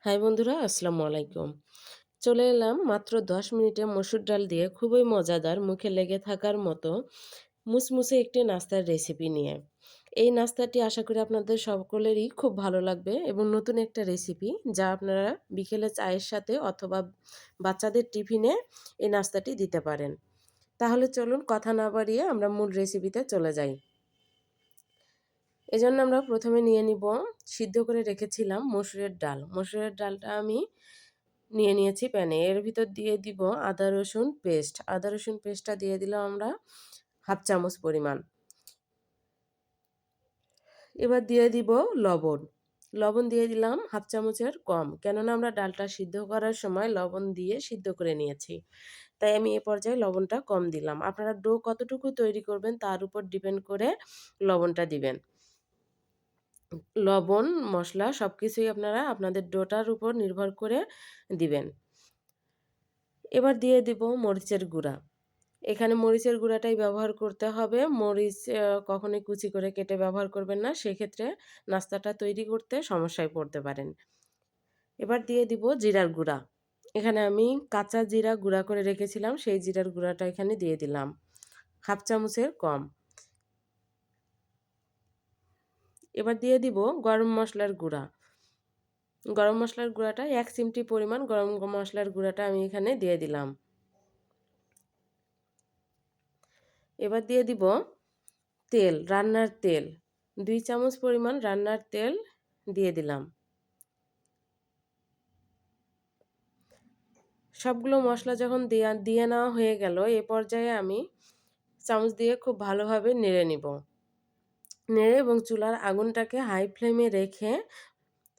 High বন্ধুরা, আসসালামু আলাইকুম। চলে এলাম মাত্র ১০ মিনিটে মসুর ডাল দিয়ে খুবই মজাদার, মুখে লেগে থাকার মতো মুসমুসে একটি নাস্তার রেসিপি নিয়ে। এই নাস্তাটি আশা করি আপনাদের সকলেরই খুব ভালো লাগবে এবং নতুন একটা রেসিপি যা আপনারা বিকেলে চায়ের সাথে অথবা বাচ্চাদের টিফিনে এই নাস্তাটি দিতে পারেন। তাহলে চলুন কথা না বাড়িয়ে আমরা মূল রেসিপিতে চলে যাই। এজন্য আমরা প্রথমে নিয়ে নিব সিদ্ধ করে রেখেছিলাম মসুরের ডাল। মসুরের ডালটা আমি নিয়ে নিয়েছি প্যানে। এর ভিতর দিয়ে দিব আদা রসুন পেস্ট। আদা রসুন পেস্টটা দিয়ে দিলাম আমরা 1/2 চামচ পরিমাণ। এবার দিয়ে দিব লবণ। লবণ দিয়ে দিলাম 1/2 চামচের কম। কেননা আমরা ডালটা সিদ্ধ করার সময় লবণ দিয়ে সিদ্ধ করে নিয়েছি। তাই আমি এ পর্যায়ে লবণটা কম দিলাম। আপনারা ডো কতটুকু তৈরি করবেন তার উপর ডিপেন্ড করে লবণটা দিবেন। লবণ, মসলা সবকিছুই আপনারা আপনাদের ডোটার উপর নির্ভর করে দিবেন। এবার দিয়ে দিব মরিচের গুঁড়া। এখানে মরিচের গুঁড়াটাই ব্যবহার করতে হবে। মরিচ কখনোই কুচি করে কেটে ব্যবহার করবেন না। সেক্ষেত্রে নাস্তাটা তৈরি করতে সমস্যায় পড়তে পারেন। এবার দিয়ে দিব জিরার গুঁড়া। এখানে আমি কাঁচা জিরা গুঁড়া করে রেখেছিলাম, সেই জিরার গুঁড়াটা এখানে দিয়ে দিলাম। 1/2 চামচের কম। এবার দিয়ে দিব গরম মসলার গুঁড়া। গরম মসলার গুঁড়াটা ১ চিমটি পরিমাণ গরম মসলার গুঁড়াটা আমি এখানে দিয়ে দিলাম। এবার দিয়ে দিব তেল, রান্নার তেল। ২ চামচ পরিমাণ রান্নার তেল দিয়ে দিলাম। সবগুলো মসলা যখন দিয়ে নেওয়া হয়ে গেল, এ পর্যায়ে আমি চামচ দিয়ে খুব ভালোভাবে নেড়ে নিব। নেড়ে এবং চুলার আগুনটাকে হাই ফ্লেমে রেখে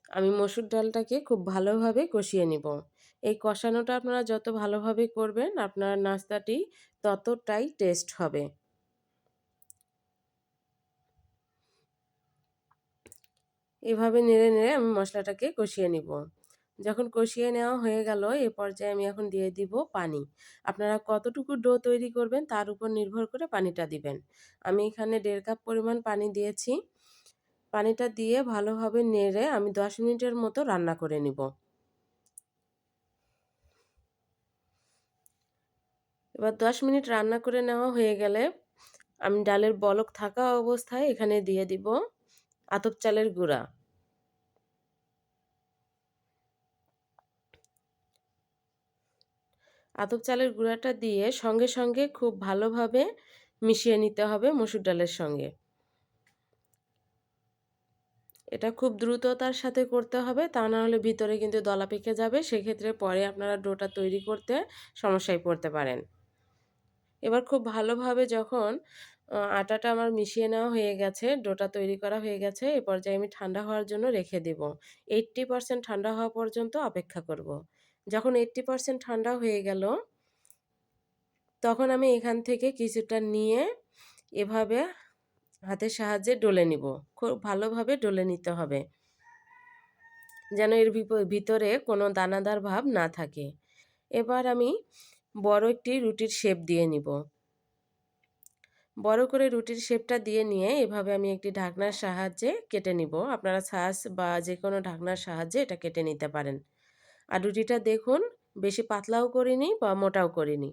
আমি মসুর ডালটাকে খুব ভালোভাবে কষিয়ে নিব। এই কষানোটা আপনারা যত ভালোভাবে করবেন, আপনার নাস্তাটি ততটাই টেস্ট হবে। এভাবে নেড়ে নেড়ে আমি মশলাটাকে কষিয়ে নিব। যখন কষিয়ে নেওয়া হয়ে গেল, এ পর্যায়ে আমি এখন দিয়ে দিব পানি। আপনারা কতটুকু ডো তৈরি করবেন তার উপর নির্ভর করে পানিটা দিবেন। আমি এখানে 1.5 কাপ পরিমাণ পানি দিয়েছি। পানিটা দিয়ে ভালোভাবে নেড়ে আমি 10 মিনিটের মতো রান্না করে নিব। এবার 10 মিনিট রান্না করে নেওয়া হয়ে গেলে আমি ডালের বলক থাকা অবস্থায় এখানে দিয়ে দিব আতপ চালের গুঁড়া। আতপ চালের গুঁড়াটা দিয়ে সঙ্গে সঙ্গে খুব ভালোভাবে মিশিয়ে নিতে হবে মসুর ডালের সঙ্গে। এটা খুব দ্রুততার সাথে করতে হবে, তা না হলে ভিতরে কিন্তু দলা পেকে যাবে। সেক্ষেত্রে পরে আপনারা ডোটা তৈরি করতে সমস্যায় পড়তে পারেন। এবার খুব ভালোভাবে যখন আটাটা আমার মিশিয়ে নেওয়া হয়ে গেছে, ডোটা তৈরি করা হয়ে গেছে, এ পর্যায়ে আমি ঠান্ডা হওয়ার জন্য রেখে দেব। 80% ঠান্ডা হওয়া পর্যন্ত অপেক্ষা করব। যখন 80% ঠান্ডা হয়ে গেল, তখন আমি এখান থেকে কিছুটা নিয়ে এভাবে হাতের সাহায্যে ডলে নিব। খুব ভালোভাবে ডলে নিতে হবে, যেন এর ভিতরে কোনো দানাদার ভাব না থাকে। এবার আমি বড় একটি রুটির শেপ দিয়ে নিব। বড় করে রুটির শেপটা দিয়ে নিয়ে এভাবে আমি একটি ঢাকনার সাহায্যে কেটে নিব। আপনারা ছাঁচ বা যেকোনো ঢাকনার সাহায্যে এটা কেটে নিতে পারেন। আর রুটিটা দেখুন, বেশি পাতলাও করিনি বা মোটাও করিনি।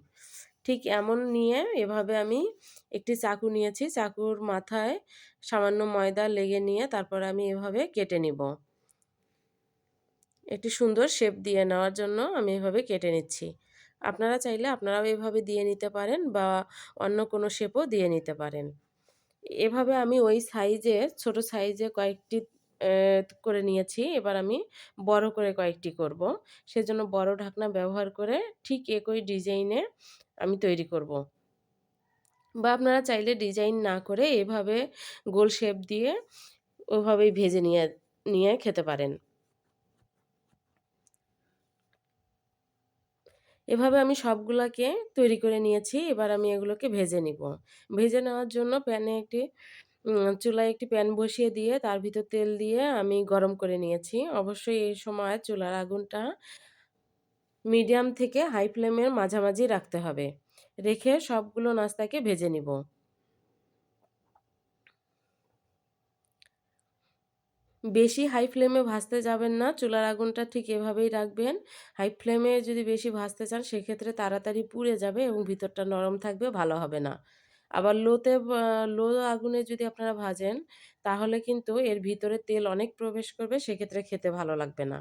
ঠিক এমন নিয়ে এভাবে আমি একটি চাকু নিয়েছি। চাকুর মাথায় সামান্য ময়দা লেগে নিয়ে তারপর আমি এভাবে কেটে নিব। একটি সুন্দর শেপ দিয়ে নেওয়ার জন্য আমি এভাবে কেটে নিচ্ছি। আপনারা চাইলে আপনারাও এভাবে দিয়ে নিতে পারেন বা অন্য কোনো শেপও দিয়ে নিতে পারেন। এভাবে আমি ওই সাইজে ছোট সাইজে কয়েকটি করে নিয়েছি। এবার আমি বড় করে কয়েকটি করব। সেজন্য বড় ঢাকনা ব্যবহার করে ঠিক একই ডিজাইনে আমি তৈরি করব। বা আপনারা চাইলে ডিজাইন না করে এভাবে গোল শেপ দিয়ে ওভাবেই ভেজে নিয়ে নিয়ে খেতে পারেন। এভাবে আমি সবগুলাকে তৈরি করে নিয়েছি। এবার আমি এগুলোকে ভেজে নিব। ভেজে নেওয়ার জন্য চুলায় একটি প্যান বসিয়ে দিয়ে তার ভিতর তেল দিয়ে আমি গরম করে নিয়েছি। অবশ্যই এই সময় চুলার আগুনটা মিডিয়াম থেকে হাই ফ্লেমের মাঝামাঝি রাখতে হবে। রেখে সবগুলো নাস্তাকে ভেজে নিব। বেশি হাই ফ্লেমে ভাজতে যাবেন না, চুলার আগুনটা ঠিক এভাবেই রাখবেন। হাই ফ্লেমে যদি বেশি ভাজতে চান সেক্ষেত্রে তাড়াতাড়ি পুড়ে যাবে এবং ভিতরটা নরম থাকবে, ভালো হবে না। আবার লো আগুনে যদি আপনারা ভাজেন তাহলে কিন্তু এর ভিতরে তেল অনেক প্রবেশ করবে, সেক্ষেত্রে খেতে ভালো লাগবে না।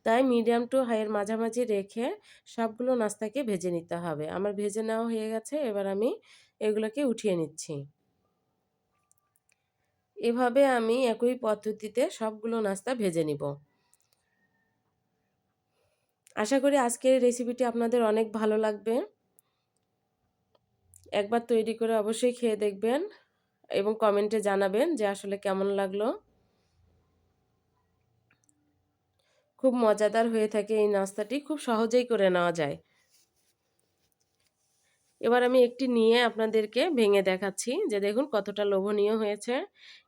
তাই মিডিয়াম টু হাই এর মাঝামাঝি রেখে সবগুলো নাস্তাকে ভেজে নিতে হবে। আমার ভেজে নেওয়া হয়ে গেছে, এবার আমি এগুলোকে উঠিয়ে নিচ্ছি। এভাবে আমি একই পদ্ধতিতে সবগুলো নাস্তা ভেজে নিব। আশা করি আজকের এই রেসিপিটি আপনাদের অনেক ভালো লাগবে। একবার তৈরি করে অবশ্যই খেয়ে দেখবেন এবং কমেন্টে জানাবেন যে আসলে কেমন লাগলো। খুব মজাদার হয়ে থাকে এই নাস্তাটি, খুব সহজেই করে নেওয়া যায়। এবার আমি একটি নিয়ে আপনাদেরকে ভেঙে দেখাচ্ছি যে দেখুন কতটা লোভনীয় হয়েছে।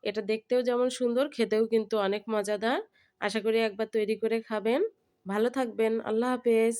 এটা দেখতেও যেমন সুন্দর, খেতেও কিন্তু অনেক মজাদার। আশা করি একবার তৈরি করে খাবেন। ভালো থাকবেন। আল্লাহ হাফেজ।